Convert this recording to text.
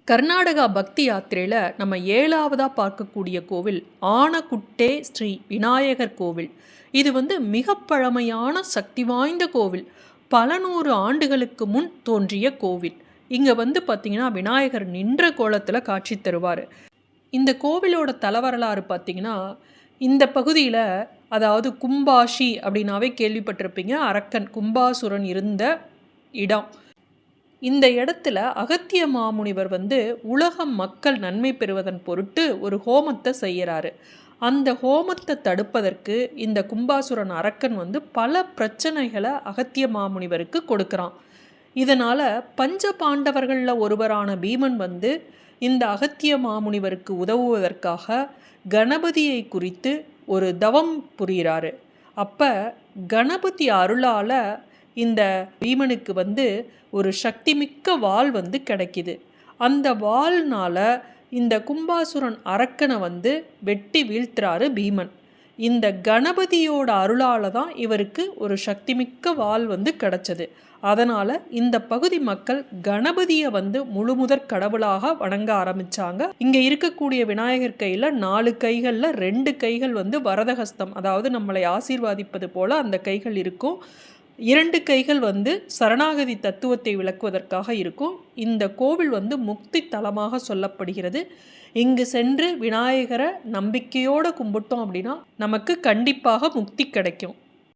கர்நாடகா பக்தி யாத்திரையில் நம்ம 7வதா பார்க்கக்கூடிய கோவில் ஆனகுட்டே ஸ்ரீ விநாயகர் கோவில். இது மிக பழமையான சக்தி வாய்ந்த கோவில். பல நூறு ஆண்டுகளுக்கு முன் தோன்றிய கோவில். இங்கே பார்த்தீங்கன்னா விநாயகர் நின்ற கோலத்தில் காட்சி தருவார். இந்த கோவிலோட தலவரலாறு பார்த்தீங்கன்னா, இந்த பகுதியில், அதாவது கும்பாஷி அப்படின்னாவே கேள்விப்பட்டிருப்பீங்க. அரக்கன் கும்பாசுரன் இருந்த இடம். இந்த இடத்துல அகத்திய மாமுனிவர் உலக மக்கள் நன்மை பெறுவதன் பொருட்டு ஒரு ஹோமத்தை செய்கிறாரு. அந்த ஹோமத்தை தடுப்பதற்கு இந்த கும்பாசுரன் அரக்கன் பல பிரச்சனைகளை அகத்திய மாமுனிவருக்கு கொடுக்குறான். இதனால் பஞ்ச பாண்டவர்களில் ஒருவரான பீமன் இந்த அகத்திய மாமுனிவருக்கு உதவுவதற்காக கணபதியை குறித்து ஒரு தவம் புரிகிறாரு. அப்போ கணபதி அருளால் இந்த பீமனுக்கு ஒரு சக்திமிக்க வாள் கிடைக்கிது. அந்த வாள்னால் இந்த கும்பாசுரன் அரக்கனை வெட்டி வீழ்த்துறாரு பீமன். இந்த கணபதியோட அருளால் தான் இவருக்கு ஒரு சக்திமிக்க வாள் கிடச்சது. அதனால் இந்த பகுதி மக்கள் கணபதியை முழுமுதற் கடவுளாக வணங்க ஆரம்பித்தாங்க. இங்கே இருக்கக்கூடிய விநாயகர் கையில் 4 கைகளில் 2 கைகள் வரதஹஸ்தம், அதாவது நம்மளை ஆசீர்வாதிப்பது போல் அந்த கைகள் இருக்கும். 2 கைகள் சரணாகதி தத்துவத்தை விளக்குவதற்காக இருக்கும். இந்த கோவில் முக்தி தலமாக சொல்லப்படுகிறது. இங்கு சென்று விநாயகரை நம்பிக்கையோடு கும்பிட்டோம் அப்படின்னா நமக்கு கண்டிப்பாக முக்தி கிடைக்கும்.